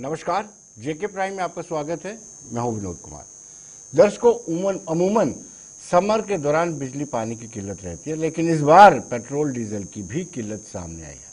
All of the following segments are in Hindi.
नमस्कार, जेके प्राइम में आपका स्वागत है। मैं हूं विनोद कुमार। दर्शकों, अमूमन समर के दौरान बिजली पानी की किल्लत रहती है, लेकिन इस बार पेट्रोल डीजल की भी किल्लत सामने आई है।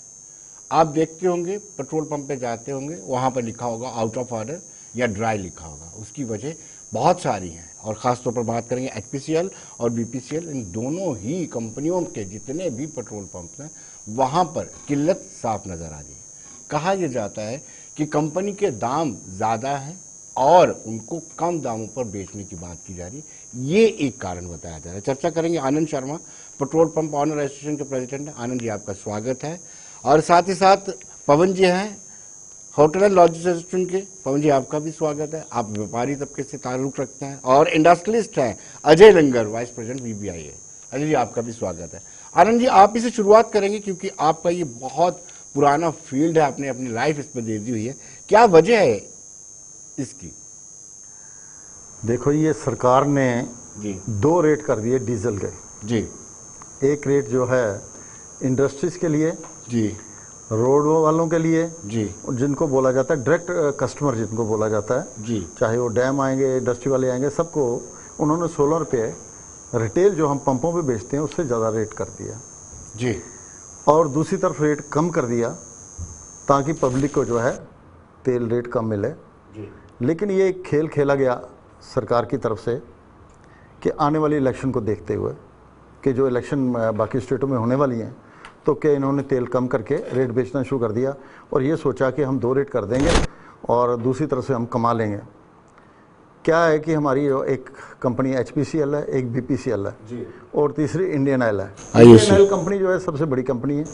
आप देखते होंगे, पेट्रोल पंप पे जाते होंगे, वहां पर लिखा होगा आउट ऑफ ऑर्डर या ड्राई लिखा होगा। उसकी वजह बहुत सारी हैं और ख़ासतौर पर बात करेंगे एचपीसीएल और बीपीसीएल, इन दोनों ही कंपनियों के जितने भी पेट्रोल पंप हैं वहाँ पर किल्लत साफ नज़र आ रही है। कहा यह जाता है कि कंपनी के दाम ज़्यादा हैं और उनको कम दामों पर बेचने की बात की जा रही है। ये एक कारण बताया जा रहा है। चर्चा करेंगे Anand Sharma, petrol pump owner association के प्रेसिडेंट हैं। आनंद जी, आपका स्वागत है। और साथ ही साथ पवन जी हैं, होटल एंड लॉजिस एसोसिएशन के। पवन जी, आपका भी स्वागत है। आप व्यापारी तबके से ताल्लुक रखते हैं। और इंडस्ट्रियलिस्ट हैं अजय लंगर, वाइस प्रेसिडेंट वीबीआई है। अजय जी, आपका भी स्वागत है। आनंद जी, आप इसे शुरुआत करेंगे क्योंकि आपका ये बहुत पुराना फील्ड है, आपने अपनी लाइफ इस पर दे दी हुई है। क्या वजह है इसकी? देखो, ये सरकार ने जी दो रेट कर दिए डीजल के। जी एक रेट जो है इंडस्ट्रीज के लिए, जी रोड वालों के लिए, जी जिनको बोला जाता है डायरेक्ट कस्टमर, जिनको बोला जाता है, जी चाहे वो डैम आएंगे, इंडस्ट्री वाले आएंगे, सबको उन्होंने 16 रुपये रिटेल जो हम पंपों पे बेचते हैं उससे ज़्यादा रेट कर दिया जी। और दूसरी तरफ रेट कम कर दिया ताकि पब्लिक को जो है तेल रेट कम मिले। जी लेकिन ये एक खेल खेला गया सरकार की तरफ से कि आने वाली इलेक्शन को देखते हुए कि जो इलेक्शन बाकी स्टेटों में होने वाली हैं, तो क्या इन्होंने तेल कम करके रेट बेचना शुरू कर दिया और ये सोचा कि हम 2 रेट कर देंगे और दूसरी तरफ से हम कमा लेंगे। क्या है कि हमारी एक कंपनी एचपीसीएल है, एक बीपीसीएल है जी और तीसरी इंडियन ऑयल है। IOC। इंडियन ऑयल कंपनी जो है सबसे बड़ी कंपनी है।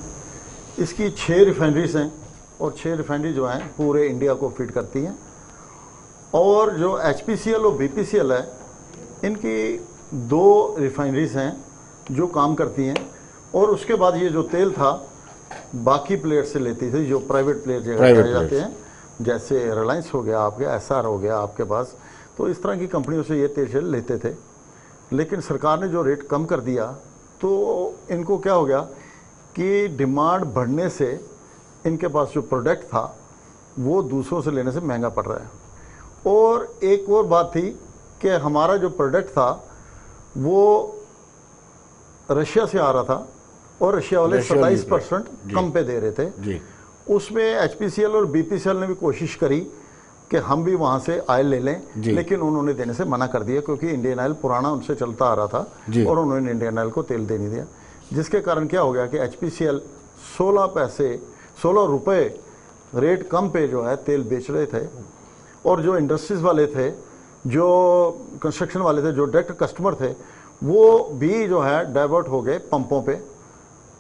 इसकी 6 रिफाइनरीज हैं और 6 रिफाइनरी जो हैं पूरे इंडिया को फीड करती हैं। और जो एचपीसीएल और बीपीसीएल है, इनकी 2 रिफाइनरीज हैं जो काम करती हैं। और उसके बाद ये जो तेल था बाकी प्लेयर से लेती थी, जो प्राइवेट प्लेयर जगह जाते हैं, जैसे रिलायंस हो गया, आपके एसआर हो गया आपके पास, तो इस तरह की कंपनियों से ये तेल लेते थे। लेकिन सरकार ने जो रेट कम कर दिया तो इनको क्या हो गया कि डिमांड बढ़ने से इनके पास जो प्रोडक्ट था वो दूसरों से लेने से महंगा पड़ रहा है। और एक और बात थी कि हमारा जो प्रोडक्ट था वो रशिया से आ रहा था और रशिया वाले 27% कम पे दे रहे थे जी। उसमें एचपीसीएल और बीपीसीएल ने भी कोशिश करी कि हम भी वहाँ से ऑयल ले लें, लेकिन उन्होंने देने से मना कर दिया क्योंकि इंडियन ऑयल पुराना उनसे चलता आ रहा था और उन्होंने इंडियन ऑयल को तेल दे नहीं दिया। जिसके कारण क्या हो गया कि एचपीसीएल 16 रुपये रेट कम पे जो है तेल बेच रहे थे। और जो इंडस्ट्रीज वाले थे, जो कंस्ट्रक्शन वाले थे, जो डायरेक्ट कस्टमर थे, वो भी जो है डाइवर्ट हो गए पंपों पे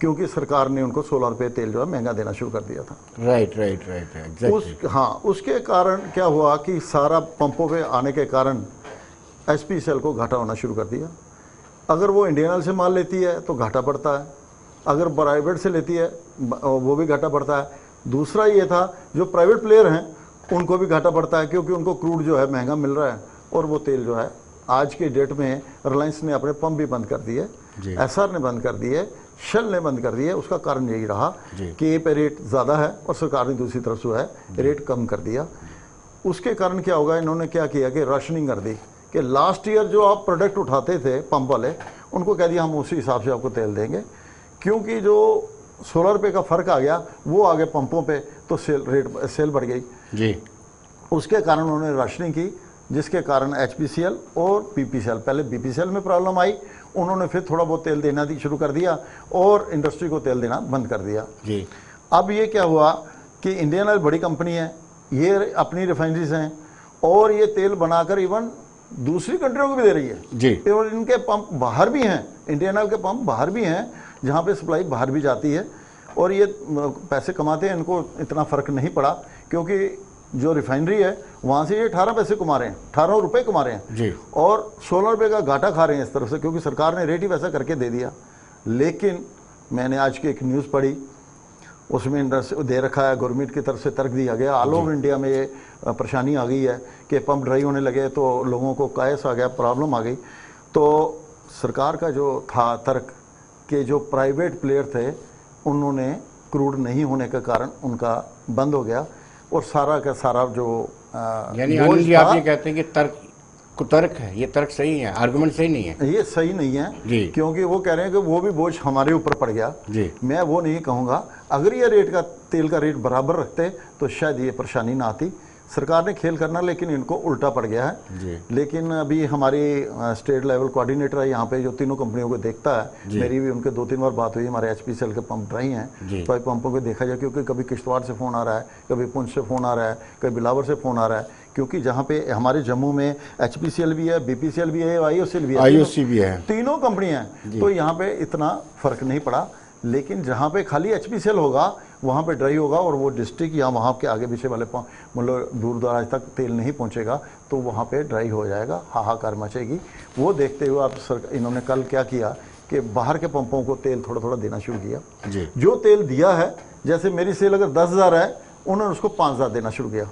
क्योंकि सरकार ने उनको 16 रुपये तेल जो है महंगा देना शुरू कर दिया था। Right right right exactly. उसके कारण क्या हुआ कि सारा पंपों पे आने के कारण एचपीसीएल को घाटा होना शुरू कर दिया। अगर वो इंडियन ऑयल से माल लेती है तो घाटा पड़ता है, अगर प्राइवेट से लेती है वो भी घाटा पड़ता है। दूसरा ये था जो प्राइवेट प्लेयर हैं उनको भी घाटा पड़ता है क्योंकि उनको क्रूड जो है महंगा मिल रहा है और वो तेल जो है आज के डेट में रिलायंस ने अपने पंप भी बंद कर दिए, एसआर ने बंद कर दिए, शेल ने बंद कर दिए। उसका कारण यही रहा कि ये पे रेट ज़्यादा है और सरकार ने दूसरी तरफ जो है रेट कम कर दिया। उसके कारण क्या होगा, इन्होंने क्या किया कि राशनिंग कर दी कि लास्ट ईयर जो आप प्रोडक्ट उठाते थे पंप वाले, उनको कह दिया हम उसी हिसाब से आपको तेल देंगे। क्योंकि जो 16 रुपये का फ़र्क आ गया वो आगे पंपों पे तो सेल बढ़ गई जी। उसके कारण उन्होंने राशनिंग की, जिसके कारण एचपीसीएल और बीपीसीएल, पहले बीपीसीएल में प्रॉब्लम आई, उन्होंने फिर थोड़ा बहुत तेल देना शुरू कर दिया और इंडस्ट्री को तेल देना बंद कर दिया जी। अब ये क्या हुआ कि इंडियन ऑयल बड़ी कंपनी है, ये अपनी रिफाइनरीज हैं और ये तेल बनाकर इवन दूसरी कंट्रियों को भी दे रही है जी। और इनके पंप बाहर भी हैं, इंडियन ऑयल के पंप बाहर भी हैं जहाँ पे सप्लाई बाहर भी जाती है और ये पैसे कमाते हैं। इनको इतना फ़र्क नहीं पड़ा क्योंकि जो रिफाइनरी है वहाँ से ये 18 पैसे कमा रहे हैं, 18 रुपये कमा रहे हैं जी। और 16 रुपये का घाटा खा रहे हैं इस तरफ से क्योंकि सरकार ने रेट ही वैसा करके दे दिया। लेकिन मैंने आज की एक न्यूज़ पढ़ी, उसमें इंडस्ट्री दे रखा है, गवर्नमेंट की तरफ से तर्क दिया गया, ऑल ओवर इंडिया में ये परेशानी आ गई है कि पंप ड्राई होने लगे तो लोगों को कायस आ गया, प्रॉब्लम आ गई। तो सरकार का जो था तर्क कि जो प्राइवेट प्लेयर थे उन्होंने क्रूड नहीं होने के कारण उनका बंद हो गया और सारा का सारा जो यानी बोझ आनंद जी आप था, ये कहते हैं कि तर्क है, ये तर्क सही है, आर्गुमेंट सही नहीं है। ये सही नहीं है जी। क्योंकि वो कह रहे हैं कि वो भी बोझ हमारे ऊपर पड़ गया। जी। मैं वो नहीं कहूँगा, अगर ये तेल का रेट बराबर रखते तो शायद ये परेशानी ना आती। सरकार ने खेल करना, लेकिन इनको उल्टा पड़ गया है। जी। लेकिन अभी हमारी स्टेट लेवल कोऑर्डिनेटर है यहाँ पे, जो तीनों कंपनियों को देखता है, मेरी भी उनके 2-3 बार बात हुई। हमारे HPCL के पंप ड्राई हैं, तो पंपों को देखा जाए, क्योंकि कभी किश्तवाड़ से फ़ोन आ रहा है, कभी पुंछ से फ़ोन आ रहा है, कभी बिलावर से फ़ोन आ रहा है, क्योंकि जहाँ पे हमारे जम्मू में HPCL भी है, BPCL भी है, IOCL भी है, IOC भी है, तीनों कंपनियाँ हैं। तो यहाँ पे इतना फ़र्क नहीं पड़ा। लेकिन जहाँ पे खाली HPCL होगा वहाँ पे ड्राई होगा, और वो डिस्ट्रिक्ट या वहाँ के आगे पीछे वाले मतलब दूर दराज तक तेल नहीं पहुँचेगा, तो वहाँ पे ड्राई हो जाएगा, हाहाकार मचेगी। वो देखते हुए आप इन्होंने कल क्या किया कि बाहर के पंपों को तेल थोड़ा थोड़ा देना शुरू किया। जी। जो तेल दिया है, जैसे मेरी सेल अगर 10,000 है, उन्होंने उसको 5,000 देना शुरू किया,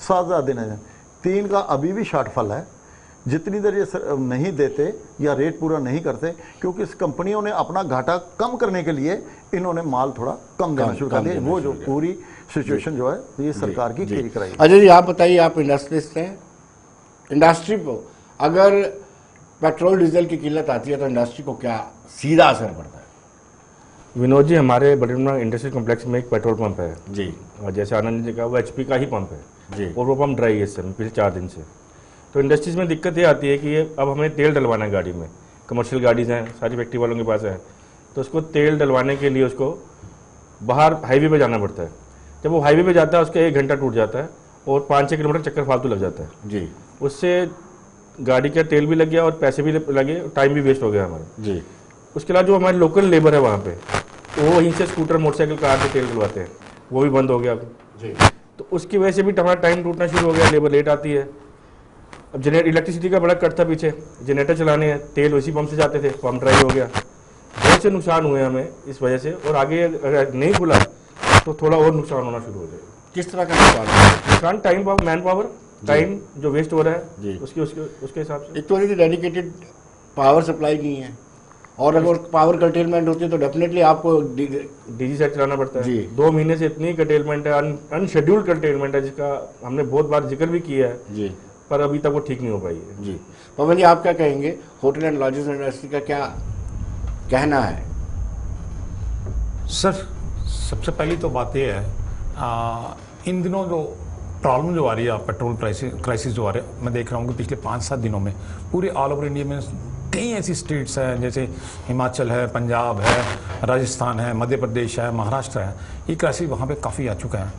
7,000 देना है। 3 का अभी भी शॉर्टफॉल है। जितनी देर ये नहीं देते या रेट पूरा नहीं करते, क्योंकि इस कंपनियों ने अपना घाटा कम करने के लिए इन्होंने माल थोड़ा कम देना शुरू कर दिया। वो जो पूरी सिचुएशन जो है ये सरकार की क्लियर कराई। अजय जी आप बताइए, आप इंडस्ट्रियलिस्ट हैं, इंडस्ट्री को अगर पेट्रोल डीजल की किल्लत आती है तो इंडस्ट्री को क्या सीधा असर पड़ता है? विनोद जी, हमारे बड़ौदा इंडस्ट्रियल कॉम्प्लेक्स में एक पेट्रोल पंप है जी, और जैसे आनंद जी का वो HP का ही पंप है जी, और वो पंप ड्राई है इस समय पिछले 4 दिन से। तो इंडस्ट्रीज में दिक्कत ये आती है कि ये अब हमें तेल डलवाना है गाड़ी में, कमर्शियल गाड़ीज़ हैं, सारी फैक्ट्री वालों के पास है, तो उसको तेल डलवाने के लिए उसको बाहर हाईवे पे जाना पड़ता है। जब वो हाईवे पे जाता है उसका 1 घंटा टूट जाता है और 5-6 किलोमीटर चक्कर फालतू लग जाता है जी। उससे गाड़ी का तेल भी लग गया और पैसे भी लगे, टाइम भी वेस्ट हो गया हमारा जी। उसके अलावा जो हमारे लोकल लेबर है वहाँ पे, वो वहीं से स्कूटर मोटरसाइकिल कार से तेल डलवाते हैं, वो भी बंद हो गया अब जी। तो उसकी वजह से भी हमारा टाइम टूटना शुरू हो गया, लेबर लेट आती है। अब इलेक्ट्रिसिटी का बड़ा कट था पीछे, जनरेटर चलाने हैं, तेल उसी पंप से जाते थे, पंप ड्राई हो गया। बहुत से नुकसान हुए हमें इस वजह से, और आगे अगर नहीं खुला तो थोड़ा और नुकसान होना शुरू हो जाएगा। किस तरह का नुकसान है? नुकसान टाइम, मैन पावर, टाइम जो वेस्ट हो रहा जी। है उसके हिसाब से। एक तो डेडिकेटेड पावर सप्लाई नहीं है, और अगर पावर कर्टेलमेंट होती है तो डेफिनेटली आपको DG सेट चलाना पड़ता है जी। 2 महीने से इतनी कर्टेलमेंट है, अनशेड्यूल्ड कर्टेलमेंट है, जिसका हमने बहुत बार जिक्र भी किया है जी, पर अभी तक वो ठीक नहीं हो पाई है। जी। पवन जी आप क्या कहेंगे, होटल एंड लॉजिस इंडस्ट्री का क्या कहना है? सर, सबसे पहली तो बात यह है, इन दिनों जो प्रॉब्लम जो आ रही है, पेट्रोल क्राइसिस जो आ रहा है, मैं देख रहा हूँ कि पिछले 5-7 दिनों में पूरे ऑल ओवर इंडिया में कई ऐसी स्टेट्स हैं, जैसे हिमाचल है, पंजाब है, राजस्थान है, मध्य प्रदेश है, महाराष्ट्र है, ये क्राइसिस वहाँ पे काफ़ी आ चुका है।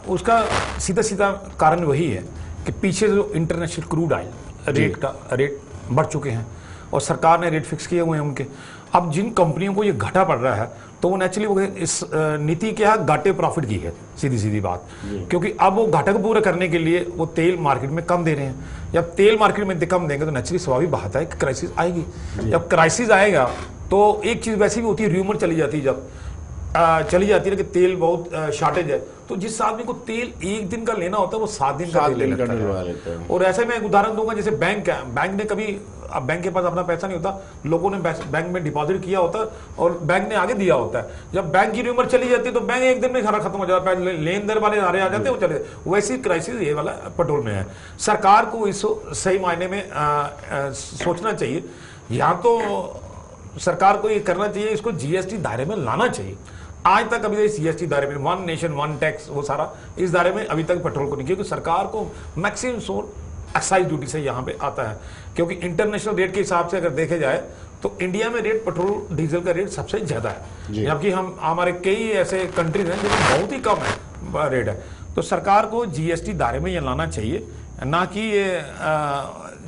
उसका सीधा सीधा कारण वही है कि पीछे जो इंटरनेशनल क्रूड ऑयल रेट बढ़ चुके हैं और सरकार ने रेट फिक्स किए हुए हैं उनके। अब जिन कंपनियों को ये घाटा पड़ रहा है तो वो नेचुरली वो इस नीति के यहाँ घाटे प्रॉफिट की है, सीधी सीधी बात, क्योंकि अब वो घाटे को पूरा करने के लिए वो तेल मार्केट में कम दे रहे हैं। जब तेल मार्केट में कम देंगे तो नेचुरली स्वाभाविक बात है कि क्राइसिस आएगी। जब क्राइसिस आएगा तो एक चीज़ वैसी भी होती है, र्यूमर चली जाती है, जब चली जाती है कि तेल बहुत शॉर्टेज है, तो जिस आदमी को तेल 1 दिन का लेना होता है वो 7 दिन का तेल ले लेता है। और ऐसे मैं एक उदाहरण दूंगा, जैसे बैंक है, बैंक ने कभी, अब बैंक के पास अपना पैसा नहीं होता, लोगों ने बैंक में डिपॉजिट किया होता है और बैंक ने आगे दिया होता है। जब बैंक की उम्र चली जाती है तो बैंक 1 दिन में सारा खत्म हो जाता है, लेन देन वाले आ जाते हैं, वो चले। वैसी क्राइसिस ये वाला पेट्रोल में है। सरकार को इस सही मायने में सोचना चाहिए, या तो सरकार को ये करना चाहिए, इसको GST दायरे में लाना चाहिए। आज तक अभी GST दायरे में, 1 नेशन 1 टैक्स, वो सारा इस दायरे में अभी तक पेट्रोल को नहीं, क्योंकि सरकार को मैक्सिमम सोर्स एक्साइज ड्यूटी से यहाँ पे आता है। क्योंकि इंटरनेशनल रेट के हिसाब से अगर देखे जाए तो इंडिया में रेट पेट्रोल डीजल का रेट सबसे ज़्यादा है, जबकि हमारे कई ऐसे कंट्रीज हैं जिनमें बहुत ही कम है रेट है। तो सरकार को GST दायरे में ये लाना चाहिए, ना कि ये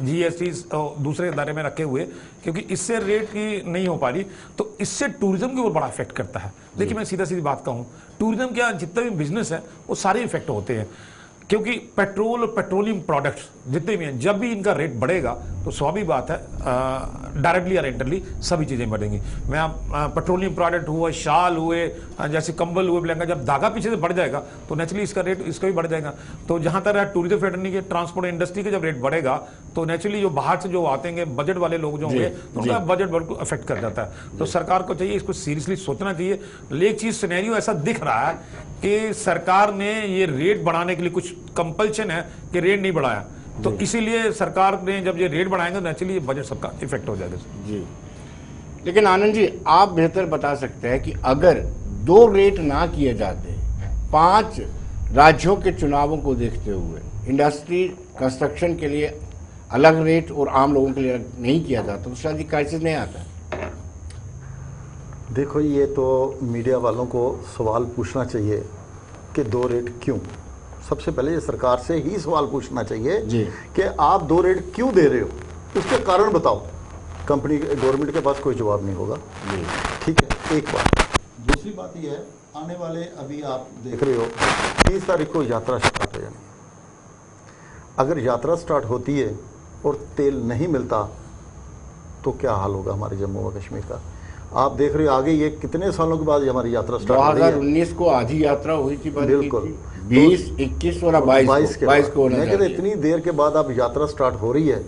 GST दूसरे दायरे में रखे हुए, क्योंकि इससे रेट की नहीं हो पा रही, तो इससे टूरिज्म के ऊपर बड़ा इफेक्ट करता है। देखिए मैं सीधा सीधी बात कहूँ, टूरिज्म क्या, जितना भी बिजनेस है वो सारे इफेक्ट होते हैं। क्योंकि पेट्रोल और पेट्रोलियम प्रोडक्ट्स जितने भी हैं, जब भी इनका रेट बढ़ेगा तो स्वाभाविक बात है डायरेक्टली या इंडायरेक्टली सभी चीज़ें बढ़ेंगी। मैं पेट्रोलियम प्रोडक्ट हुए, शाल हुए, जैसे कंबल हुए, ब्लैंकेट, जब धागा पीछे से बढ़ जाएगा तो नेचुरली इसका रेट इसका भी बढ़ जाएगा। तो जहाँ तक टूरिज्म फैक्टरी के ट्रांसपोर्ट इंडस्ट्री के जब रेट बढ़ेगा तो नेचुरली जो बाहर से जो आते हैं बजट वाले लोग जो होंगे तो उनका बजट बिल्कुल अफेक्ट कर जाता है। तो सरकार को चाहिए इसको सीरियसली सोचना चाहिए। लेकिन एक चीज़ सिनेरियो ऐसा दिख रहा है कि सरकार ने ये रेट बढ़ाने के लिए कुछ कंपल्शन है कि रेट नहीं बढ़ाया, तो इसीलिए सरकार ने जब ये रेट बढ़ाएंगे नेचुरली ये बजट सबका इफेक्ट हो जाएगा जी। लेकिन आनंद जी, आप बेहतर बता सकते हैं कि अगर 2 रेट ना किए जाते, 5 राज्यों के चुनावों को देखते हुए इंडस्ट्री कंस्ट्रक्शन के लिए अलग रेट और आम लोगों के लिए अलग नहीं किया जाता तो शायद क्राइसिस नहीं आता। देखो, ये तो मीडिया वालों को सवाल पूछना चाहिए कि 2 रेट क्यों। सबसे पहले ये सरकार से ही सवाल पूछना चाहिए जी कि आप 2 रेट क्यों दे रहे हो, उसके कारण बताओ। कंपनी गवर्नमेंट के पास कोई जवाब नहीं होगा। जी ठीक है, एक बात। दूसरी बात ये है, आने वाले अभी आप देख रहे हो 30 तारीख को यात्रा स्टार्ट हो जानी। अगर यात्रा स्टार्ट होती है और तेल नहीं मिलता तो क्या हाल होगा हमारे जम्मू व कश्मीर का। आप देख रहे हो आगे ये कितने सालों के बाद हमारी यात्रा स्टार्ट हो रही है। 2019 को आधी यात्रा हुई थी, बिल्कुल 20, 21 और 22 को मैं कहते इतनी देर के बाद अब यात्रा स्टार्ट हो रही है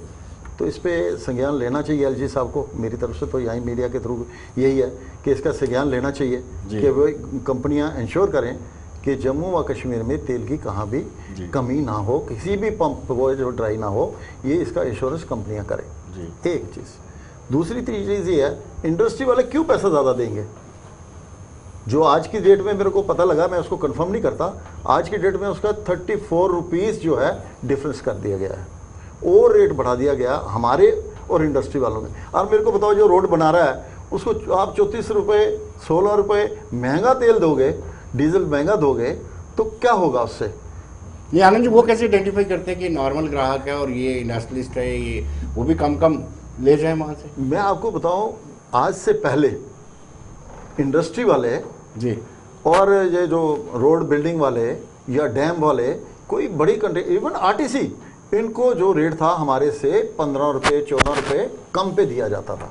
तो इस पे संज्ञान लेना चाहिए एलजी साहब को। मेरी तरफ से तो यही मीडिया के थ्रू यही है कि इसका संज्ञान लेना चाहिए कि वो कंपनियां इंश्योर करें कि जम्मू व कश्मीर में तेल की कहाँ भी कमी ना हो, किसी भी पंप वो जो ड्राई ना हो, ये इसका इंश्योरेंस कंपनियां करें। एक चीज़। दूसरी चीज़ ये है, इंडस्ट्री वाले क्यों पैसा ज़्यादा देंगे। जो आज की डेट में मेरे को पता लगा, मैं उसको कंफर्म नहीं करता, आज की डेट में उसका 34 रुपीज़ जो है डिफरेंस कर दिया गया है और रेट बढ़ा दिया गया हमारे और इंडस्ट्री वालों में। और मेरे को बताओ, जो रोड बना रहा है उसको आप 34 रुपये 16 रुपये महंगा तेल दोगे, डीजल महंगा दोगे तो क्या होगा उससे। ये आनंद जी, वो कैसे आइडेंटिफाई करते हैं कि नॉर्मल ग्राहक है और ये इंडस्ट्रियलिस्ट है, ये वो भी कम ले जाए वहाँ से। मैं आपको बताऊं, आज से पहले इंडस्ट्री वाले जी और ये जो रोड बिल्डिंग वाले या डैम वाले, कोई बड़ी कंट्री, इवन आरटीसी, इनको जो रेट था हमारे से 15 रुपये 14 रुपये कम पे दिया जाता था।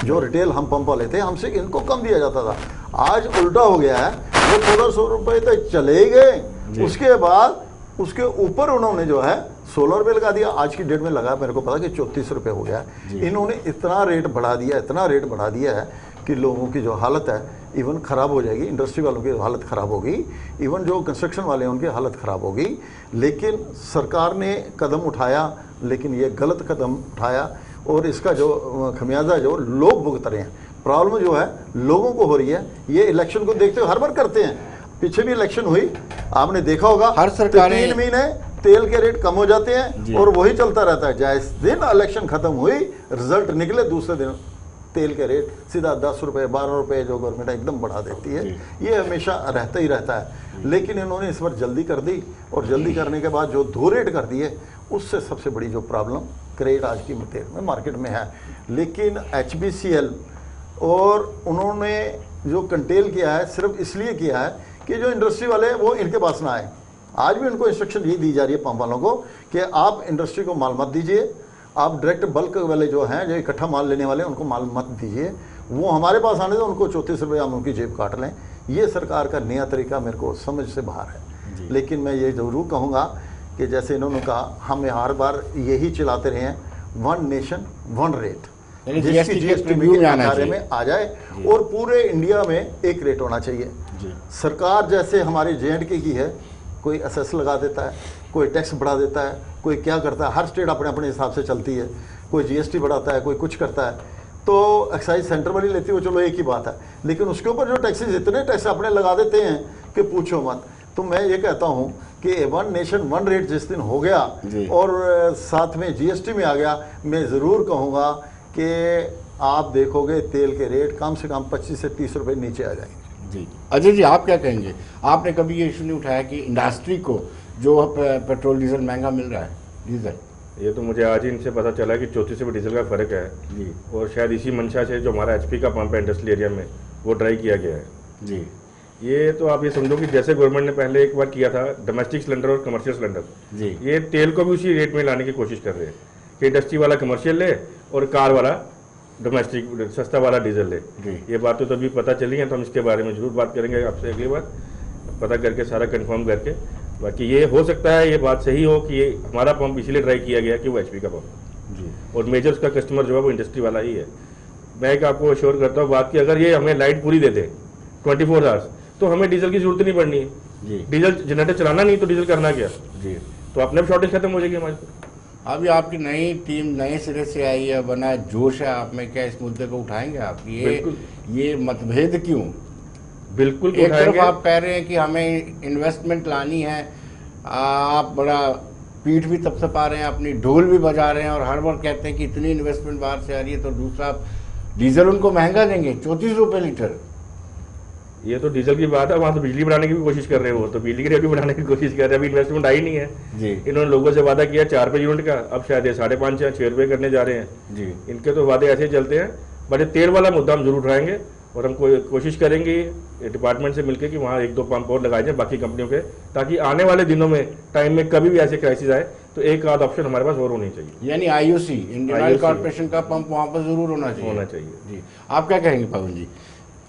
जो रिटेल हम पंप वाले थे, हमसे इनको कम दिया जाता था। आज उल्टा हो गया है, वो 1400 रुपये तक चले गए, उसके बाद उसके ऊपर उन्होंने जो है 16 रुपये लगा दिया। आज की डेट में लगा मेरे को पता कि 34 रुपये हो गया। इन्होंने इतना रेट बढ़ा दिया, इतना रेट बढ़ा दिया है कि लोगों की जो हालत है इवन ख़राब हो जाएगी। इंडस्ट्री वालों की हालत ख़राब होगी, इवन जो कंस्ट्रक्शन वाले हैं उनकी हालत ख़राब होगी। लेकिन सरकार ने कदम उठाया, लेकिन ये गलत कदम उठाया और इसका जो खमियाजा जो लोग भुगत रहे हैं। प्रॉब्लम जो है लोगों को हो रही है। ये इलेक्शन को देखते हुए हर बार करते हैं। पीछे भी इलेक्शन हुई, आपने देखा होगा, हर सरकार 3 महीने तेल के रेट कम हो जाते हैं और वही चलता रहता है। जिस दिन इलेक्शन खत्म हुई, रिजल्ट निकले, दूसरे दिन तेल के रेट सीधा 10 रुपये 12 रुपये जो गवर्नमेंट एकदम बढ़ा देती है। ये हमेशा रहता ही रहता है। लेकिन इन्होंने इस बार जल्दी कर दी और जल्दी करने के बाद जो 2 रेट कर दिए, उससे सबसे बड़ी जो प्रॉब्लम क्रेडिट आज की तेल में मार्केट में है। लेकिन HPCL और उन्होंने जो कंटेल किया है सिर्फ इसलिए किया है कि जो इंडस्ट्री वाले हैं वो इनके पास ना आए। आज भी उनको इंस्ट्रक्शन यही दी जा रही है पंप वालों को कि आप इंडस्ट्री को माल मत दीजिए, आप डायरेक्ट बल्क वाले जो हैं, जो इकट्ठा माल लेने वाले, उनको माल मत दीजिए। वो हमारे पास आने दो, उनको 34 रुपये हम उनकी जेब काट लें। ये सरकार का नया तरीका मेरे को समझ से बाहर है। लेकिन मैं ये ज़रूर कहूँगा कि जैसे इन्होंने कहा, हम हर बार यही चलाते रहे हैं, 1 नेशन 1 रेट, जिसकी GST में आ जाए और पूरे इंडिया में एक रेट होना चाहिए। सरकार जैसे हमारे J&K की है, कोई असेस लगा देता है, कोई टैक्स बढ़ा देता है, कोई क्या करता है। हर स्टेट अपने अपने हिसाब से चलती है, कोई GST बढ़ाता है, कोई कुछ करता है। तो एक्साइज सेंटर वाली लेती है, वो चलो एक ही बात है। लेकिन उसके ऊपर जो टैक्सेस, इतने टैक्स अपने लगा देते हैं कि पूछो मत। तो मैं ये कहता हूँ कि 1 नेशन 1 रेट जिस दिन हो गया और साथ में GST में आ गया, मैं ज़रूर कहूँगा कि आप देखोगे तेल के रेट कम से कम 25 से 30 रुपये नीचे आ जाएंगे। जी अजय जी, आप क्या कहेंगे? आपने कभी ये इशू नहीं उठाया कि इंडस्ट्री को जो पेट्रोल डीजल महंगा मिल रहा है, डीजल? ये तो मुझे आज ही इनसे पता चला कि 34 से भी डीजल का फ़र्क है जी। और शायद इसी मंशा से जो हमारा HP का पंप है इंडस्ट्रियल एरिया में, वो ड्राई किया गया है जी। ये तो आप ये समझो कि जैसे गवर्नमेंट ने पहले एक बार किया था डोमेस्टिक सिलेंडर और कमर्शियल सिलेंडर, जी ये तेल को भी उसी रेट में लाने की कोशिश कर रहे हैं कि इंडस्ट्री वाला कमर्शियल ले और कार वाला डोमेस्टिक सस्ता वाला डीजल ले। जी। ये बात तो तभी पता चली है, तो हम इसके बारे में जरूर बात करेंगे आपसे अगली बार, पता करके सारा कंफर्म करके। बाकी ये हो सकता है ये बात सही हो कि ये हमारा पंप इसलिए ट्राई किया गया कि वो एचपी का पंप जी और मेजर उसका कस्टमर जो है वो इंडस्ट्री वाला ही है। मैं एक आपको अश्योर करता हूँ बात की, अगर ये हमें लाइट पूरी दे दे 24 आवर्स तो हमें डीजल की जरूरत नहीं पड़नी है। जी डीजल जनरेटर चलाना नहीं तो डीजल करना क्या, जी। तो अपने आप शॉर्टेज खत्म हो जाएगी हमारी। अभी आपकी नई टीम नए सिरे से आई है, बना जोश है आप में, क्या इस मुद्दे को उठाएंगे आप? ये मतभेद क्यों? बिल्कुल एक तरफ उठाएंगे। आप कह रहे हैं कि हमें इन्वेस्टमेंट लानी है, आप बड़ा पीठ भी थपथपा रहे हैं, अपनी ढोल भी बजा रहे हैं और हर बार कहते हैं कि इतनी इन्वेस्टमेंट बाहर से आ रही है, तो दूसरा आप डीजल उनको महंगा देंगे 34 रुपये लीटर। ये तो डीजल की बात है, वहाँ तो बिजली बढ़ाने की भी कोशिश कर रहे हैं, वो तो बिजली की रेट भी बढ़ाने की कोशिश कर रहे हैं। अभी इन्वेस्टमेंट आई नहीं है जी इन्होंने लोगों से वादा किया 4 रुपये यूनिट का, अब शायद ये 5.5 या 6 रुपये करने जा रहे हैं। जी इनके तो वादे ऐसे ही चलते हैं। बट ये तेल वाला मुद्दा हम जरूर उठाएंगे और हम कोशिश करेंगे डिपार्टमेंट से मिलकर कि वहाँ 1-2 पंप और लगाए जाए बाकी कंपनियों के, ताकि आने वाले दिनों में टाइम में कभी भी ऐसे क्राइसिस आए तो एक आध ऑप्शन हमारे पास और होनी चाहिए। यानी आईओसी इंडियन ऑयल कॉर्पोरेशन का पंप वहाँ पर जरूर होना चाहिए। जी आप क्या कहेंगे पवन जी,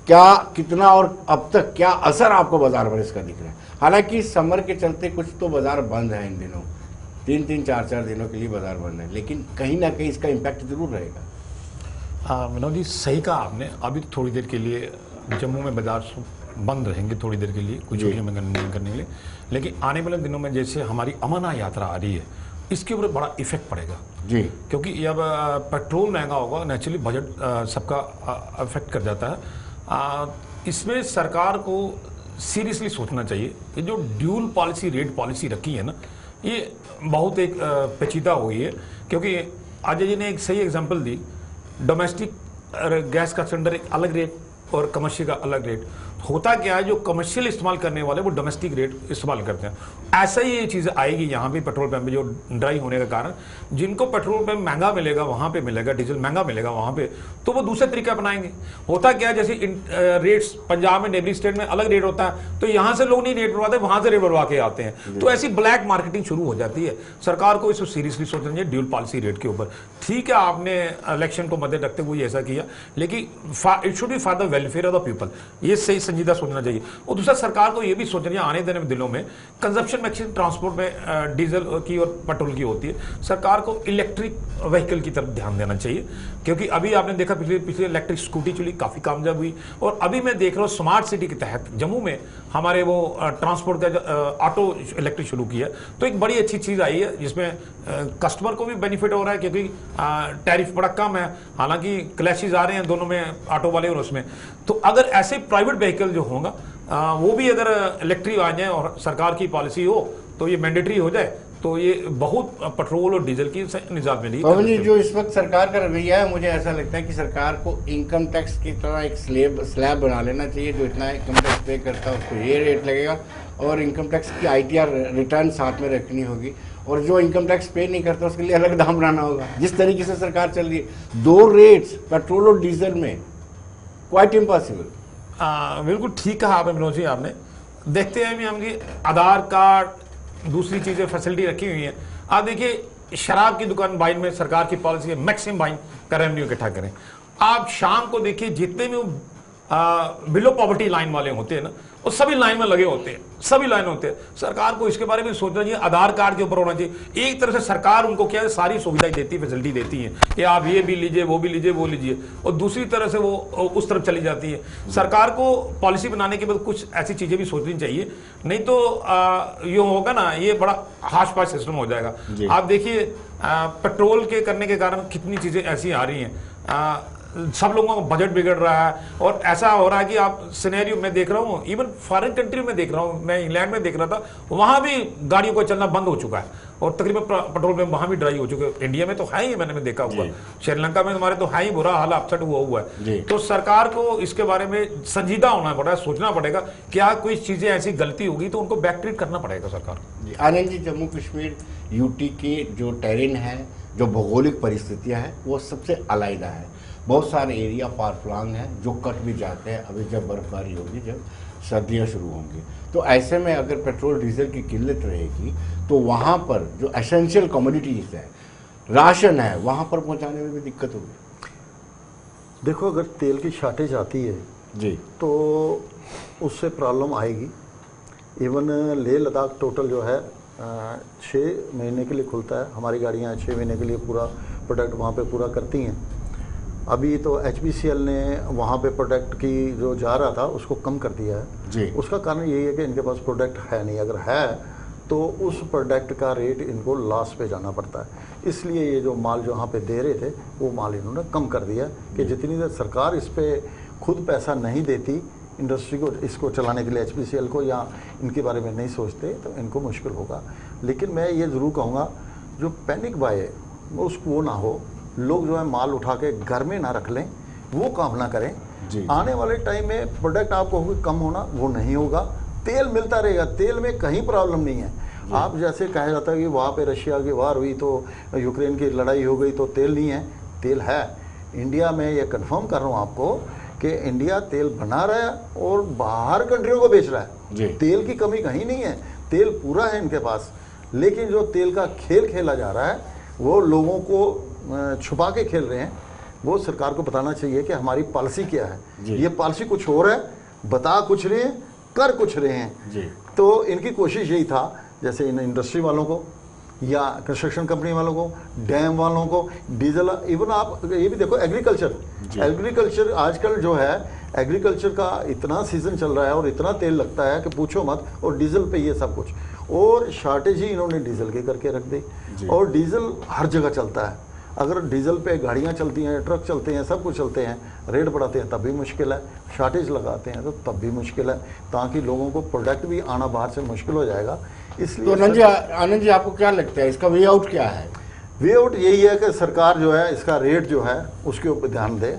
क्या कितना और अब तक क्या असर आपको बाजार पर इसका दिख रहा है? हालांकि समर के चलते कुछ तो बाजार बंद है इन दिनों, 3-3, 4-4 दिनों के लिए बाजार बंद है, लेकिन कहीं ना कहीं इसका इम्पैक्ट जरूर रहेगा। विनोद जी सही कहा आपने। अभी थोड़ी देर के लिए जम्मू में बाजार बंद रहेंगे थोड़ी देर के लिए, कुछ छुट्टियों में करने के लिए, लेकिन आने वाले दिनों में जैसे हमारी अमरनाथ यात्रा आ रही है इसके ऊपर बड़ा इफेक्ट पड़ेगा जी, क्योंकि अब पेट्रोल महंगा होगा, नेचुरली बजट सबका अफेक्ट कर जाता है। इसमें सरकार को सीरियसली सोचना चाहिए कि जो ड्यूल पॉलिसी रेट पॉलिसी रखी है ना, ये बहुत एक पेचीदा हुई है। क्योंकि अजय जी ने एक सही एग्जांपल दी, डोमेस्टिक गैस का सिलेंडर एक अलग रेट और कमर्शियल का अलग रेट। होता क्या है, जो कमर्शियल इस्तेमाल करने वाले वो डोमेस्टिक रेट इस्तेमाल करते हैं। ऐसा ही ये चीज़ आएगी यहाँ पे पेट्रोल पंप पे, जो ड्राई होने का कारण जिनको पेट्रोल पंप महंगा मिलेगा वहाँ पे मिलेगा, डीजल महंगा मिलेगा वहाँ पे, तो वो दूसरे तरीके अपनाएंगे। होता क्या है, जैसे रेट्स पंजाब में डेली स्टेट में अलग रेट होता है, तो यहाँ से लोग नहीं रेट बढ़वाते, वहाँ से रेट बढ़वा के आते हैं, तो ऐसी ब्लैक मार्केटिंग शुरू हो जाती है। सरकार को इसको सीरियसली सोचना चाहिए ड्यूल पॉलिसी रेट के ऊपर। ठीक है, आपने इलेक्शन को मद्दे रखते हुए ऐसा किया, लेकिन it should be for the welfare of the people, ये सही संजीदा सोचना चाहिए। और दूसरा, सरकार को ये भी सोचना चाहिए आने देने दिनों में कंजप्शन मैक्सिमम ट्रांसपोर्ट में डीजल की और पेट्रोल की होती है, सरकार को इलेक्ट्रिक व्हीकल की तरफ ध्यान देना चाहिए। क्योंकि अभी आपने देखा पिछले इलेक्ट्रिक स्कूटी चली, काफ़ी कामयाब हुई। और अभी मैं देख रहा हूँ स्मार्ट सिटी के तहत जम्मू में हमारे वो ट्रांसपोर्ट का ऑटो इलेक्ट्रिक शुरू किया, तो एक बड़ी अच्छी चीज़ आई है जिसमें कस्टमर को भी बेनिफिट हो रहा है, क्योंकि टैरिफ बड़ा कम है। हालांकि क्लैशेज आ रहे हैं दोनों में, ऑटो वाले और उसमें। तो अगर ऐसे प्राइवेट व्हीकल जो होगा वो भी अगर इलेक्ट्रिक आ जाए और सरकार की पॉलिसी हो तो ये मैंडेटरी हो जाए, तो ये बहुत पेट्रोल और डीजल की निजात मिलेगी। पवन जी, जो इस वक्त सरकार का रवैया है, मुझे ऐसा लगता है कि सरकार को इनकम टैक्स की तरह एक स्लैब बना लेना चाहिए। जो इतना इनकम टैक्स पे करता है उसको ये रेट लगेगा, और इनकम टैक्स की ITR रिटर्न साथ में रखनी होगी, और जो इनकम टैक्स पे नहीं करता उसके लिए अलग दाम बनाना होगा। जिस तरीके से सरकार चल रही है, 2 रेट्स पेट्रोल और डीजल में, क्वाइट इम्पॉसिबल। बिल्कुल ठीक कहा आपने विनोद जी। आपने देखते हैं भी हम कि आधार कार्ड दूसरी चीज़ें फैसिलिटी रखी हुई हैं। आप देखिए शराब की दुकान बाइन में सरकार की पॉलिसी है मैक्सिमम बाइन का रेवेन्यू इकट्ठा करें। आप शाम को देखिए जितने भी बिलो पॉवर्टी लाइन वाले होते हैं ना, वो सभी लाइन में लगे होते हैं, सभी लाइन होते हैं। सरकार को इसके बारे में सोचना चाहिए, आधार कार्ड के ऊपर होना चाहिए। एक तरह से सरकार उनको क्या है, सारी सुविधाएं देती है, फैसिलिटी देती है कि आप ये भी लीजिए, वो भी लीजिए, वो लीजिए, और दूसरी तरह से वो उस तरफ चली जाती है। सरकार को पॉलिसी बनाने के बाद कुछ ऐसी चीजें भी सोचनी चाहिए, नहीं तो ये होगा ना, ये बड़ा हाश पाश सिस्टम हो जाएगा। आप देखिए पेट्रोल के करने के कारण कितनी चीजें ऐसी आ रही हैं, सब लोगों का बजट बिगड़ रहा है। और ऐसा हो रहा है कि आप सिनेरियो में देख रहा हूँ, इवन फॉरेन कंट्री में देख रहा हूँ, मैं इंग्लैंड में देख रहा था, वहाँ भी गाड़ियों को चलना बंद हो चुका है और तकरीबन पेट्रोल पंप वहाँ भी ड्राई हो चुके हैं। इंडिया में तो है ही, मैंने देखा हुआ, श्रीलंका में हमारे तो है ही, बुरा हाल अपसेट हुआ है। तो सरकार को इसके बारे में संजीदा होना पड़ेगा, सोचना पड़ेगा, क्या कोई चीज़ें ऐसी गलती होगी तो उनको बैक ट्रीट करना पड़ेगा सरकार। आनंद जी, जम्मू कश्मीर यूटी की जो टेरेन है, जो भौगोलिक परिस्थितियां हैं, वो सबसे अलग है। बहुत सारे एरिया फार फ्लांग हैं जो कट भी जाते हैं अभी जब बर्फबारी होगी, जब सर्दियां शुरू होंगी। तो ऐसे में अगर पेट्रोल डीजल की किल्लत रहेगी तो वहाँ पर जो एसेंशियल कमोडिटीज है, राशन है, वहाँ पर पहुँचाने में भी दिक्कत होगी। देखो, अगर तेल की शॉर्टेज आती है जी, तो उससे प्रॉब्लम आएगी। इवन लेह लद्दाख टोटल जो है 6 महीने के लिए खुलता है। हमारी गाड़ियाँ 6 महीने के लिए पूरा प्रोडक्ट वहाँ पे पूरा करती हैं। अभी तो HPCL ने वहाँ पे प्रोडक्ट की जो जा रहा था उसको कम कर दिया है जी। उसका कारण यही है कि इनके पास प्रोडक्ट है नहीं। अगर है तो उस प्रोडक्ट का रेट इनको लॉस पे जाना पड़ता है। इसलिए ये जो माल जो यहाँ पे दे रहे थे वो माल इन्होंने कम कर दिया कि जितनी देर सरकार इस पर खुद पैसा नहीं देती इंडस्ट्री को, इसको चलाने के लिए HPCL को, या इनके बारे में नहीं सोचते तो इनको मुश्किल होगा। लेकिन मैं ये ज़रूर कहूँगा जो पैनिक बाय है उसको वो ना हो, लोग जो है माल उठा के घर में ना रख लें, वो काम ना करें। जी। आने वाले टाइम में प्रोडक्ट आपको कम होना वो नहीं होगा, तेल मिलता रहेगा, तेल में कहीं प्रॉब्लम नहीं है। आप जैसे कहा जाता है कि वहाँ पे रशिया की वार हुई तो यूक्रेन की लड़ाई हो गई तो तेल नहीं है, तेल है। इंडिया में ये कंफर्म कर रहा हूँ आपको कि इंडिया तेल बना रहा है और बाहर कंट्रियों को बेच रहा जी। है। तेल की कमी कहीं नहीं है, तेल पूरा है इनके पास। लेकिन जो तेल का खेल खेला जा रहा है वो लोगों को छुपा के खेल रहे हैं। वो सरकार को बताना चाहिए कि हमारी पॉलिसी क्या है। ये पॉलिसी कुछ और है, बता कुछ रहे हैं, कर कुछ रहे हैं जी। तो इनकी कोशिश यही था, जैसे इन इंडस्ट्री वालों को या कंस्ट्रक्शन कंपनी वालों को, डैम वालों को, डीजल, इवन आप ये भी देखो एग्रीकल्चर आजकल जो है एग्रीकल्चर का इतना सीजन चल रहा है और इतना तेल लगता है कि पूछो मत, और डीजल पे ये सब कुछ, और शॉर्टेज ही इन्होंने डीजल की करके रख दी। और डीजल हर जगह चलता है। अगर डीजल पे गाड़ियाँ चलती हैं, ट्रक चलते हैं, सब कुछ चलते हैं, रेट बढ़ाते हैं तब भी मुश्किल है, शॉर्टेज लगाते हैं तो तब भी मुश्किल है, ताकि लोगों को प्रोडक्ट भी आना बाहर से मुश्किल हो जाएगा। इसलिए तो आनंद जी आपको क्या लगता है इसका वे आउट क्या है? वे आउट यही है कि सरकार जो है इसका रेट जो है उसके ऊपर ध्यान दे।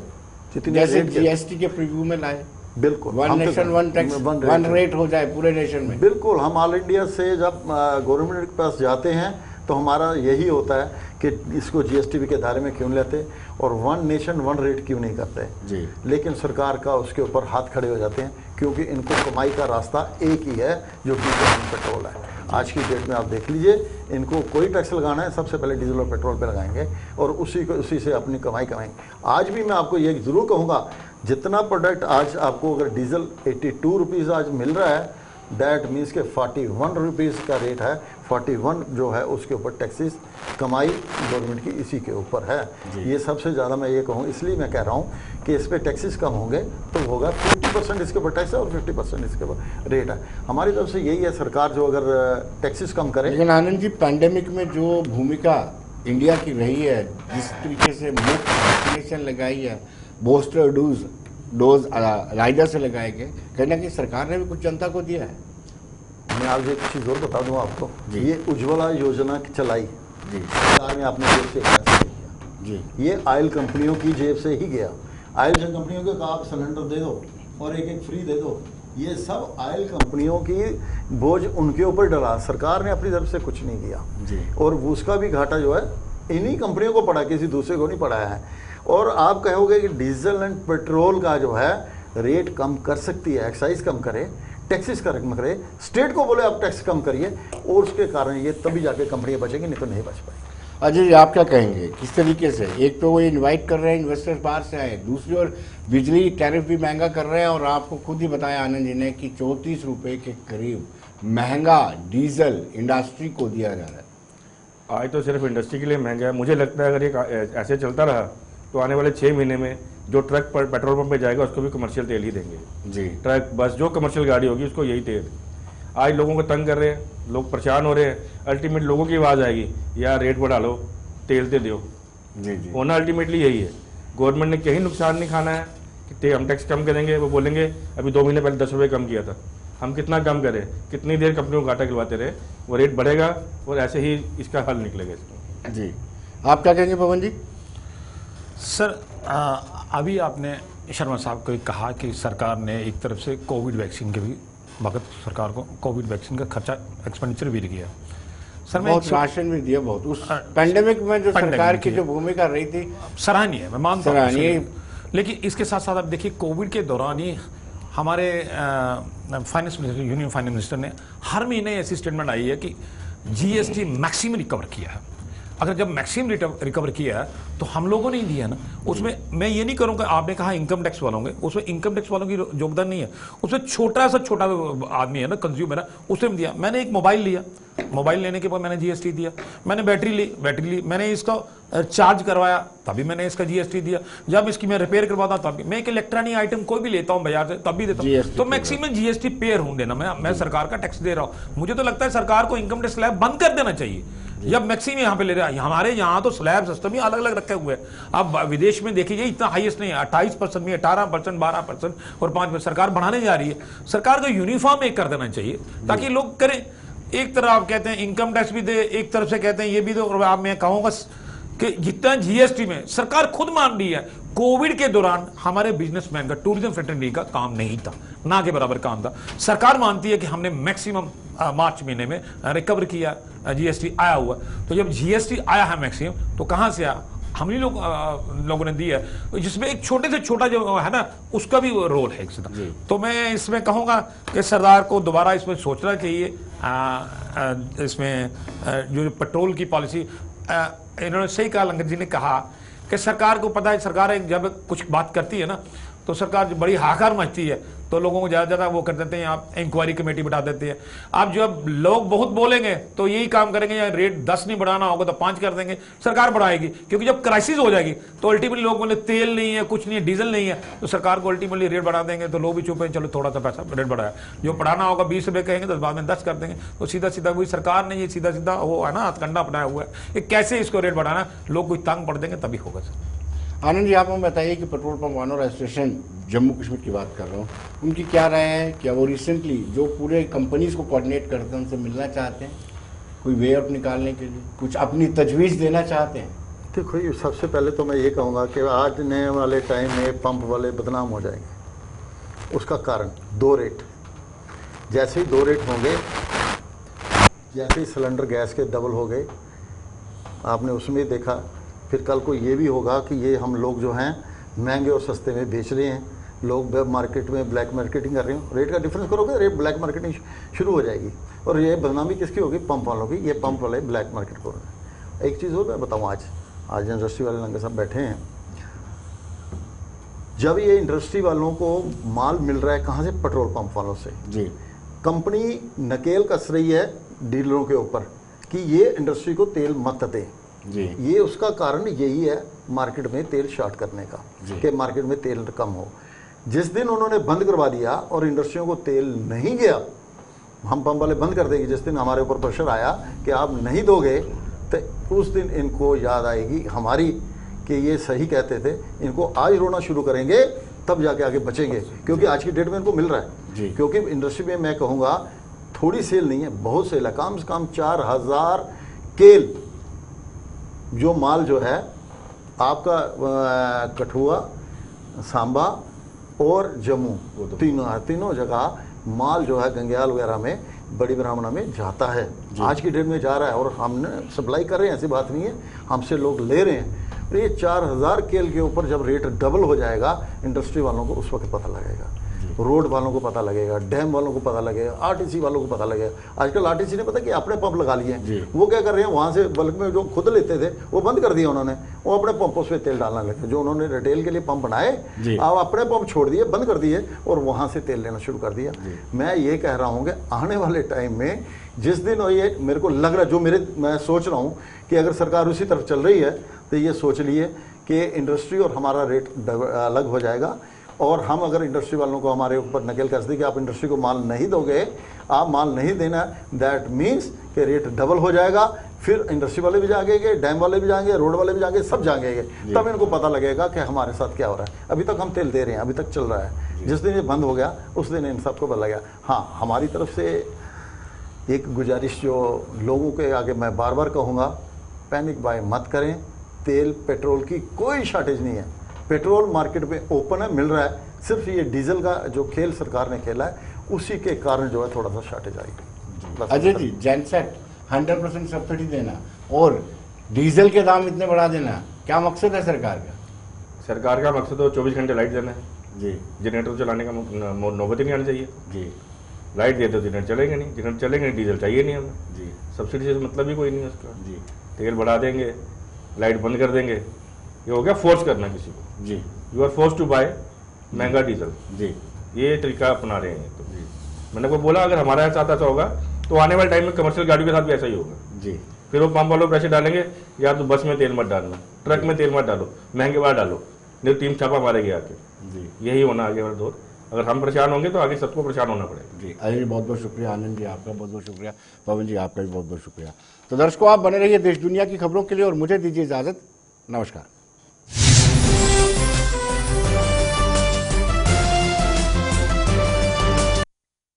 जितनी जैसे रेट GST के प्रीव्यू में लाए, बिल्कुल one nation one tax one rate हो जाए पूरे नेशन में। बिल्कुल, हम ऑल इंडिया से जब गवर्नमेंट के पास जाते हैं तो हमारा यही होता है कि इसको GST के दायरे में क्यों लेते और वन नेशन वन रेट क्यों नहीं करते जी। लेकिन सरकार का उसके ऊपर हाथ खड़े हो जाते हैं, क्योंकि इनको कमाई का रास्ता एक ही है जो डीजल पेट्रोल है। आज की डेट में आप देख लीजिए, इनको कोई टैक्स लगाना है सबसे पहले डीजल और पेट्रोल पे लगाएंगे और उसी से अपनी कमाई कमाएंगे। आज भी मैं आपको ये जरूर कहूँगा, जितना प्रोडक्ट आज आपको अगर डीजल 82 रुपीज़ आज मिल रहा है, दैट मीन्स के 41 रुपीज़ का रेट है। 41 जो है उसके ऊपर टैक्सेस कमाई गवर्नमेंट की इसी के ऊपर है। ये सबसे ज़्यादा मैं ये कहूँ, इसलिए मैं कह रहा हूँ कि इस पर टैक्सेस कम होंगे तो होगा 50% इसके ऊपर टैक्स है और 50% इसके ऊपर रेट है। हमारी तरफ से यही है, सरकार जो अगर टैक्सेस कम करे। लेकिन आनंद जी, पैंडेमिक में जो भूमिका इंडिया की रही है, जिस तरीके से मुफ्त वैक्सीनेशन लगाई है, बूस्टर डोज राइडर से लगाए गए, कहीं ना कहीं सरकार ने भी कुछ जनता को दिया है। मैं आज एक चीज़ और बता दूँ आपको, जी। ये उज्ज्वला योजना चलाई जी सरकार ने अपने जेब से पैसे नहीं किया। जी ये ऑयल कंपनियों की जेब से ही गया। ऑयल कंपनियों को कहा आप सिलेंडर दे दो और एक फ्री दे दो, ये सब ऑयल कंपनियों की बोझ उनके ऊपर डला। सरकार ने अपनी तरफ से कुछ नहीं किया जी। और उसका भी घाटा जो है इन्हीं कंपनियों को पड़ा, किसी दूसरे को नहीं पड़ाया है। और आप कहोगे कि डीजल एंड पेट्रोल का जो है रेट कम कर सकती है, एक्साइज कम करे, टैक्सेस कम करे, स्टेट को बोले आप टैक्स कम करिए, और उसके कारण ये तभी जाके कंपनियां बचेंगी, नहीं तो नहीं बच पाएंगी। अजय जी, आप क्या कहेंगे किस तरीके से? एक तो वो इनवाइट कर रहे हैं इन्वेस्टर्स बाहर से आए, दूसरी ओर बिजली टैरिफ भी महंगा कर रहे हैं, और आपको खुद ही बताया आनंद जी ने कि 34 रुपये के करीब महंगा डीजल इंडस्ट्री को दिया जा रहा है। आज तो सिर्फ इंडस्ट्री के लिए महंगा है। मुझे लगता है अगर ये ऐसे चलता रहा तो आने वाले 6 महीने में जो ट्रक पर पेट्रोल पंप पे जाएगा उसको भी कमर्शियल तेल ही देंगे। जी। ट्रक बस जो कमर्शियल गाड़ी होगी उसको यही तेल। आज लोगों को तंग कर रहे हैं, लोग परेशान हो रहे हैं, अल्टीमेट लोगों की आवाज़ आएगी, यार रेट बढ़ा लो, तेल दे दो। जी जी। होना अल्टीमेटली यही है। गवर्नमेंट ने कहीं नुकसान नहीं खाना है कि हम टैक्स कम करेंगे, वो बोलेंगे अभी 2 महीने पहले 10 रुपये कम किया था, हम कितना कम करें, कितनी देर कंपनियों को घाटा खिलवाते रहे, वो रेट बढ़ेगा और ऐसे ही इसका हल निकलेगा इसमें। जी, आप क्या कहेंगे पवन जी? सर, अभी आपने शर्मा साहब को कहा कि सरकार ने एक तरफ से कोविड वैक्सीन के भी वक्त सरकार को कोविड वैक्सीन का खर्चा एक्सपेंडिचर भी किया। सर मैं बहुत राशन भी दिया, बहुत उस पैंडेमिक में जो सरकार की जो भूमिका रही थी सराहनीय है, मैं मानता हूं सराहनीय। लेकिन इसके साथ साथ आप देखिए कोविड के दौरान ही हमारे finance minister, union finance minister ने हर महीने ऐसी स्टेटमेंट आई है कि जीएसटी मैक्सिमम रिकवर किया है। अगर जब मैक्सिमम रिकवर किया है तो हम लोगों ने ही दिया ना, उसमें मैं ये नहीं करूँगा, आपने कहा इनकम टैक्स वालों के, उसमें इनकम टैक्स वालों की योगदान नहीं है, उसमें छोटा सा छोटा आदमी है ना, कंज्यूमर है, उसने दिया। मैंने एक मोबाइल लिया, मोबाइल लेने के बाद मैंने जीएसटी दिया, मैंने बैटरी ली, मैंने इसका चार्ज करवाया तभी मैंने इसका जीएसटी दिया, जब इसकी मैं रिपेयर करवाता तभी, मैं एक इलेक्ट्रॉनिक आइटम कोई भी लेता हूं बाजार से तब भी देता हूं, तो मैक्सिमम जीएसटी पेयर हूं देना, मैं सरकार का टैक्स दे रहा हूं। मुझे तो लगता है सरकार को इनकम टैक्स स्लैब बंद कर देना चाहिए, जब मैक्सिमम यहाँ पे ले रहा है। हमारे यहाँ तो स्लैब सिस्टम ही अलग अलग रखे हुए हैं। अब विदेश में देखिए इतना हाईएस्ट नहीं है, 28% में 18%, 12% और 5%। सरकार बढ़ाने जा रही है, सरकार को यूनिफॉर्म एक कर देना चाहिए ताकि लोग करें। एक तरफ आप कहते हैं इनकम टैक्स भी दे, एक तरफ से कहते हैं ये भी दो, और आप मैं कहूँगा कि जितना जीएसटी में सरकार खुद मान रही है, कोविड के दौरान हमारे बिजनेसमैन का, टूरिज्म फ्रेटर्निटी का काम नहीं था, ना के बराबर काम था। सरकार मानती है कि हमने मैक्सिमम मार्च महीने में रिकवर किया, जीएसटी आया हुआ। तो जब जीएसटी आया है मैक्सिमम, तो कहां से आया? हम ही लोगों ने दी है, जिसमें एक छोटे से छोटा जो है ना, उसका भी रोल है एक। तो मैं इसमें कहूंगा कि सरदार को दोबारा इसमें सोचना चाहिए। इसमें जो पेट्रोल की पॉलिसी, इन्होंने सही कहा, लंगर जी ने कहा कि सरकार को पता है, सरकार जब कुछ बात करती है ना तो सरकार बड़ी हाहाकार मचती है, तो लोगों को ज़्यादा वो कर देते हैं, आप इंक्वायरी कमेटी बैठा देते हैं। आप जब लोग बहुत बोलेंगे तो यही काम करेंगे, या रेट 10 नहीं बढ़ाना होगा तो 5 कर देंगे, सरकार बढ़ाएगी। क्योंकि जब क्राइसिस हो जाएगी तो अल्टीमेटली लोग बोले तेल नहीं है, कुछ नहीं है, डीजल नहीं है, तो सरकार को अल्टीमेटली रेट बढ़ा देंगे, तो लोग भी चुप हैं, चलो थोड़ा सा पैसा रेट बढ़ाया। जो बढ़ाना होगा 20 रुपये कहेंगे तो बाद में 10 कर देंगे। तो सीधा सीधा वही सरकार ने ये सीधा सीधा वो है ना हथकंडा अपनाया हुआ है, ये कैसे इसको रेट बढ़ाना, लोग कोई तंग पड़ देंगे तभी होगा। सर आनंद जी, आप हमें बताइए कि पेट्रोल पंप वालों रजिस्ट्रेशन जम्मू कश्मीर की बात कर रहा हूँ, उनकी क्या राय है? क्या वो रिसेंटली जो पूरे कंपनीज को कोऑर्डिनेट करते हैं उनसे मिलना चाहते हैं, कोई वे आउट निकालने के लिए कुछ अपनी तजवीज़ देना चाहते हैं? देखो, ये सबसे पहले तो मैं ये कहूँगा कि आज नए वाले टाइम में पंप वाले बदनाम हो जाएंगे। उसका कारण 2 रेट, जैसे ही 2 रेट होंगे, जैसे ही सिलेंडर गैस के डबल हो गए, आपने उसमें देखा, फिर कल को ये भी होगा कि ये हम लोग जो हैं महंगे और सस्ते में बेच रहे हैं, लोग वेब मार्केट में ब्लैक मार्केटिंग कर रहे हो, रेट का डिफरेंस करोगे, रेट ब्लैक मार्केटिंग शुरू हो जाएगी। और ये बदनामी किसकी होगी? पंप वालों की। ये पंप वाले ब्लैक मार्केट कर रहे हैं। एक चीज़ और मैं बताऊँ, आज इंडस्ट्री वाले लंगर साहब बैठे हैं, जब ये इंडस्ट्री वालों को माल मिल रहा है कहाँ से? पेट्रोल पंप वालों से जी। कंपनी नकेल कस रही है डीलरों के ऊपर कि ये इंडस्ट्री को तेल मत दें जी। ये उसका कारण यही है मार्केट में तेल शॉर्ट करने का, कि मार्केट में तेल कम हो। जिस दिन उन्होंने बंद करवा दिया और इंडस्ट्रियों को तेल नहीं गया, हम पंप वाले बंद कर देंगे, जिस दिन हमारे ऊपर प्रेशर आया कि आप नहीं दोगे, तो उस दिन इनको याद आएगी हमारी कि ये सही कहते थे। इनको आज रोना शुरू करेंगे, तब जाके आगे बचेंगे, क्योंकि आज की डेट में इनको मिल रहा है। क्योंकि इंडस्ट्री में मैं कहूँगा थोड़ी सेल नहीं है, बहुत सेल है, कम से कम 4000 केल जो माल जो है आपका कठुआ, सांबा और जम्मू, तीनों जगह माल जो है गंगयाल वगैरह में, बड़ी ब्राह्मणा में जाता है। आज की डेट में जा रहा है और हमने सप्लाई कर रहे हैं, ऐसी बात नहीं है, हमसे लोग ले रहे हैं। तो ये 4000 केल के ऊपर जब रेट डबल हो जाएगा, इंडस्ट्री वालों को उस वक्त पता लगेगा, रोड वालों को पता लगेगा, डैम वालों को पता लगेगा, आरटीसी वालों को पता लगेगा। आजकल आरटीसी ने पता कि अपने पंप लगा लिए हैं, वो क्या कर रहे हैं, वहाँ से बल्क में जो खुद लेते थे वो बंद कर दिया उन्होंने, वो अपने पंपों से तेल डालना लगे। जो उन्होंने रिटेल के लिए पंप बनाए, अब अपने पंप छोड़ दिए, बंद कर दिए और वहाँ से तेल लेना शुरू कर दिया। मैं ये कह रहा हूँ कि आने वाले टाइम में जिस दिन, और ये मेरे को लग रहा है, जो मैं सोच रहा हूँ कि अगर सरकार उसी तरफ चल रही है, तो ये सोच लिए कि इंडस्ट्री और हमारा रेट अलग हो जाएगा। और हम अगर इंडस्ट्री वालों को हमारे ऊपर नकेल कस दी कि आप इंडस्ट्री को माल नहीं दोगे, आप माल नहीं देना, दैट मीन्स कि रेट डबल हो जाएगा। फिर इंडस्ट्री वाले भी जाएंगे, डैम वाले भी जाएंगे, रोड वाले भी जाएंगे, सब जाएंगे। तब इनको पता लगेगा कि हमारे साथ क्या हो रहा है। अभी तक हम तेल दे रहे हैं, अभी तक चल रहा है, जिस दिन ये बंद हो गया उस दिन इन सबको पता लगा। हाँ, हमारी तरफ से एक गुजारिश जो लोगों के आगे मैं बार बार कहूँगा, पैनिक बाय मत करें। तेल पेट्रोल की कोई शॉर्टेज नहीं है, पेट्रोल मार्केट में ओपन है, मिल रहा है। सिर्फ ये डीजल का जो खेल सरकार ने खेला है, उसी के कारण जो है थोड़ा सा शॉर्टेज आएगी। अजय जी, जेनसेट 100% सब्सिडी देना और डीजल के दाम इतने बढ़ा देना, क्या मकसद है सरकार का? सरकार का मकसद तो 24 घंटे लाइट देना है, जी जनरेटर चलाने का नौबत ही नहीं आनी चाहिए। जी लाइट देते तो जनरेटर चलेंगे नहीं, जनरेटर चलेंगे नहीं, डीजल चाहिए नहीं हमें, जी सब्सिडी से मतलब ही कोई नहीं है उसका। जी तेल बढ़ा देंगे, लाइट बंद कर देंगे, ये हो गया फोर्स करना किसी को। जी you are force to buy महंगा डीजल, जी ये तरीका अपना रहे हैं। तो मैंने को बोला अगर हमारे साथ ऐसा होगा तो आने वाले टाइम में कमर्शियल गाड़ियों के साथ भी ऐसा ही होगा। जी फिर वो पंप वालों प्रेशर डालेंगे, यार तो बस में तेल मत डालना, ट्रक में तेल मत डालो, महंगे बार डालो, नहीं टीम छापा मारेगी आके। जी यही होना आगे वाला दौर। अगर हम परेशान होंगे तो आगे सबको परेशान होना पड़ेगा। जी अजय जी बहुत बहुत शुक्रिया, आनंद जी आपका बहुत बहुत शुक्रिया, पवन जी आपका भी बहुत बहुत शुक्रिया। तो दर्शकों आप बने रहिए देश दुनिया की खबरों के लिए और मुझे दीजिए इजाजत, नमस्कार।